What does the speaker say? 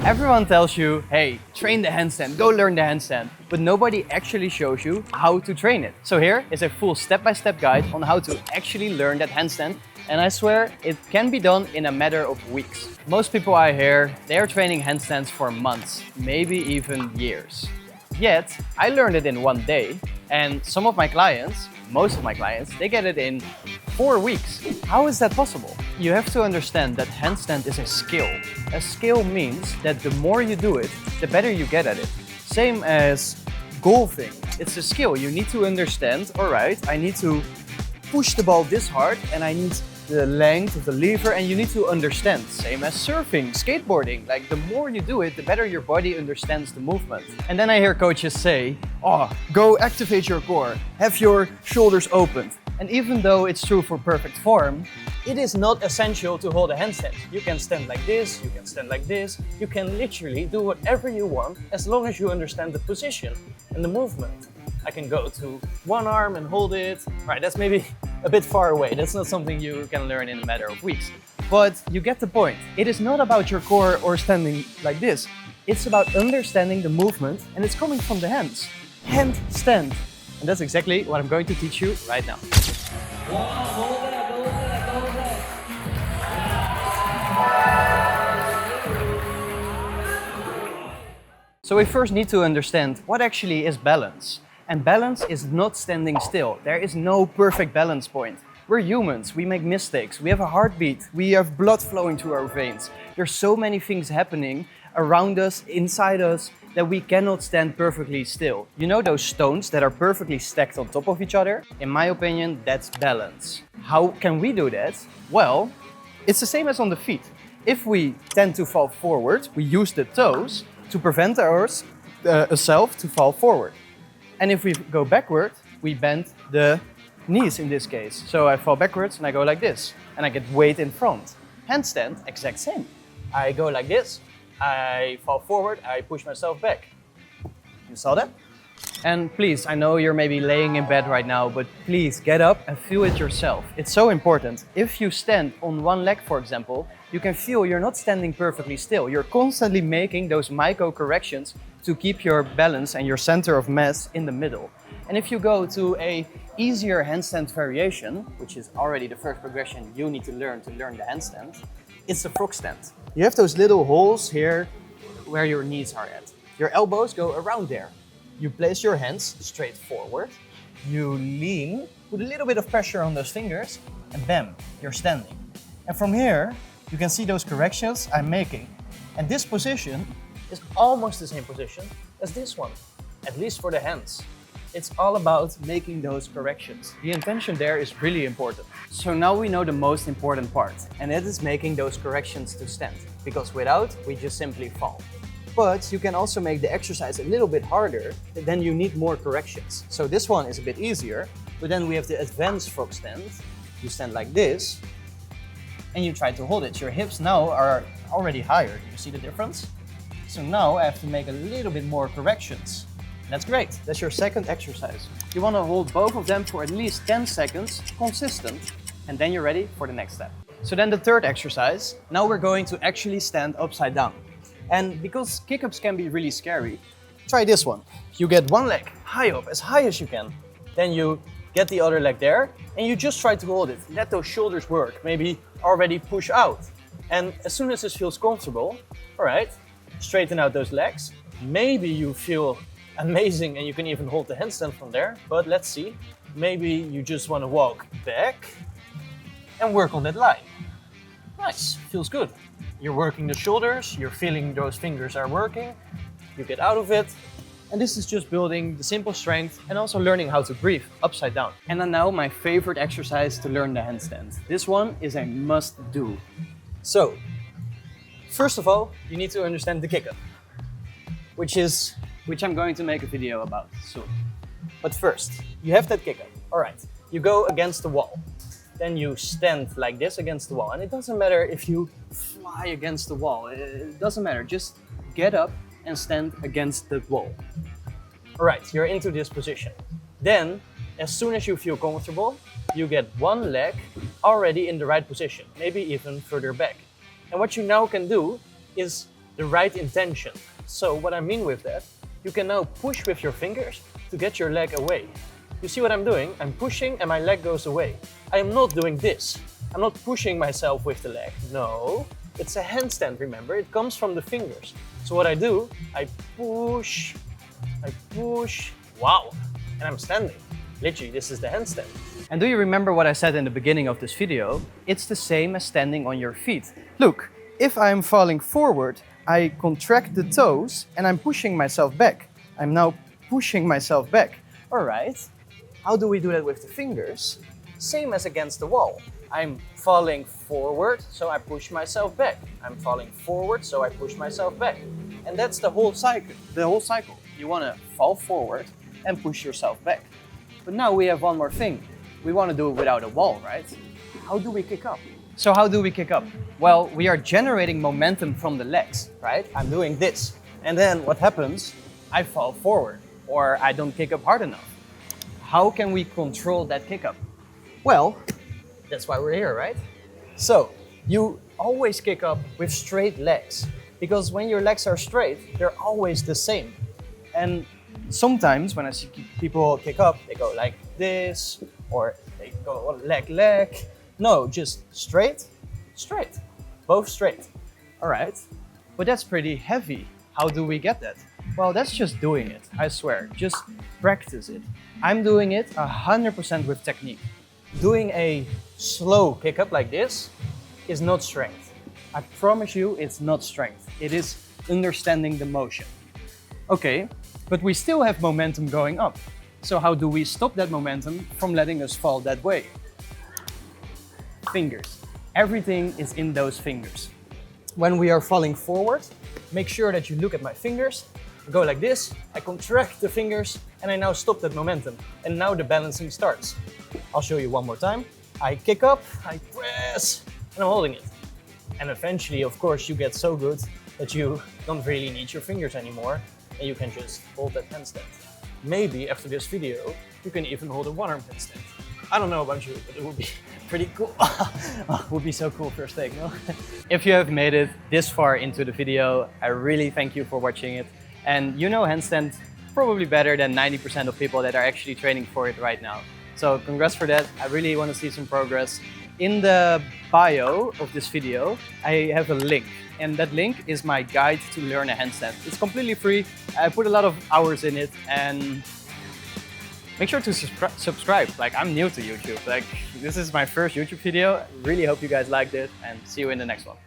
Everyone tells you, hey, train the handstand, go learn the handstand, but nobody actually shows you how to train it. So here is a full step-by-step guide on how to actually learn that handstand, and I swear it can be done in a matter of weeks. Most people I hear, they are training handstands for months, maybe even years. Yet, I learned it in one day, and some of my clients, most of my clients, they get it in 4 weeks. How is that possible? You have to understand that handstand is a skill. A skill means that the more you do it, the better you get at it. Same as golfing. It's a skill. You need to understand, all right, I need to push the ball this hard and I need the length of the lever, and you need to understand. Same as surfing, skateboarding. Like, the more you do it, the better your body understands the movement. And then I hear coaches say, oh, go activate your core, have your shoulders opened. And even though it's true for perfect form, it is not essential to hold a handstand. You can stand like this, you can stand like this, you can literally do whatever you want as long as you understand the position and the movement. I can go to one arm and hold it. Right, that's maybe a bit far away. That's not something you can learn in a matter of weeks. But you get the point. It is not about your core or standing like this. It's about understanding the movement, and it's coming from the hands. Handstand. And that's exactly what I'm going to teach you right now. So we first need to understand what actually is balance. And balance is not standing still. There is no perfect balance point. We're humans, we make mistakes, we have a heartbeat, we have blood flowing through our veins. There's so many things happening around us, inside us, that we cannot stand perfectly still. You know those stones that are perfectly stacked on top of each other? In my opinion, that's balance. How can we do that? Well, it's the same as on the feet. If we tend to fall forward, we use the toes to prevent ourselves to fall forward. And if we go backward, we bend the knees in this case. So I fall backwards and I go like this, and I get weight in front. Handstand, exact same. I go like this, I fall forward, I push myself back. You saw that? And please, I know you're maybe laying in bed right now, but please get up and feel it yourself. It's so important. If you stand on one leg, for example, you can feel you're not standing perfectly still. You're constantly making those micro corrections to keep your balance and your center of mass in the middle. And if you go to a easier handstand variation, which is already the first progression you need to learn the handstand, it's the frog stand. You have those little holes here where your knees are at. Your elbows go around there. You place your hands straight forward, you lean, put a little bit of pressure on those fingers, and bam, you're standing. And from here, you can see those corrections I'm making. And this position is almost the same position as this one, at least for the hands. It's all about making those corrections. The intention there is really important. So now we know the most important part, and it is making those corrections to stand, because without, we just simply fall. But you can also make the exercise a little bit harder, then you need more corrections. So this one is a bit easier, but then we have the advanced frog stand. You stand like this, and you try to hold it. Your hips now are already higher. Do you see the difference? So now I have to make a little bit more corrections. That's great. That's your second exercise. You want to hold both of them for at least 10 seconds, consistent, and then you're ready for the next step. So then the third exercise, now we're going to actually stand upside down. And because kick-ups can be really scary, try this one. You get one leg high up, as high as you can. Then you get the other leg there, and you just try to hold it. Let those shoulders work. Maybe already push out. And as soon as this feels comfortable, all right, straighten out those legs. Maybe you feel amazing and you can even hold the handstand from there, but let's see. Maybe you just want to walk back and work on that line. Nice, feels good. You're working the shoulders, you're feeling those fingers are working, you get out of it. And this is just building the simple strength and also learning how to breathe upside down. And then now my favorite exercise to learn the handstand. This one is a must do. So, first of all, you need to understand the kick-up, which I'm going to make a video about soon. But first, you have that kick-up. All right, you go against the wall. Then you stand like this against the wall. And it doesn't matter if you fly against the wall. It doesn't matter. Just get up and stand against the wall. All right, you're into this position. Then, as soon as you feel comfortable, you get one leg already in the right position, maybe even further back. And what you now can do is the right intention. So what I mean with that, you can now push with your fingers to get your leg away. You see what I'm doing? I'm pushing and my leg goes away. I am not doing this. I'm not pushing myself with the leg. No, it's a handstand, remember? It comes from the fingers. So what I do, I push, wow, and I'm standing. Literally, this is the handstand. And do you remember what I said in the beginning of this video? It's the same as standing on your feet. Look, if I'm falling forward, I contract the toes and I'm pushing myself back. I'm now pushing myself back. All right, how do we do that with the fingers? Same as against the wall. I'm falling forward, so I push myself back. I'm falling forward, so I push myself back. And that's the whole cycle. You want to fall forward and push yourself back. But now we have one more thing. We want to do it without a wall, right? How do we kick up? So how do we kick up? Well, we are generating momentum from the legs, right? I'm doing this. And then what happens? I fall forward or I don't kick up hard enough. How can we control that kick up? Well, that's why we're here, right? So you always kick up with straight legs because when your legs are straight, they're always the same. And sometimes when I see people kick up, they go like this or they go leg. No, just straight, both straight. All right, but that's pretty heavy. How do we get that? Well, that's just doing it, I swear. Just practice it. I'm doing it 100% with technique. Doing a slow kick up like this is not strength. I promise you it's not strength. It is understanding the motion. Okay, but we still have momentum going up. So how do we stop that momentum from letting us fall that way? Fingers. Everything is in those fingers. When we are falling forward, make sure that you look at my fingers. I go like this, I contract the fingers, and I now stop that momentum. And now the balancing starts. I'll show you one more time. I kick up, I press, and I'm holding it. And eventually, of course, you get so good that you don't really need your fingers anymore, and you can just hold that handstand. Maybe after this video, you can even hold a one-arm handstand. I don't know about you, but it would be pretty cool. It would be so cool first take, no? If you have made it this far into the video, I really thank you for watching it. And you know handstand probably better than 90% of people that are actually training for it right now. So congrats for that. I really want to see some progress. In the bio of this video, I have a link. And that link is my guide to learn a handstand. It's completely free. I put a lot of hours in it and make sure to subscribe. Like, I'm new to YouTube. Like, this is my first YouTube video. I really hope you guys liked it and see you in the next one.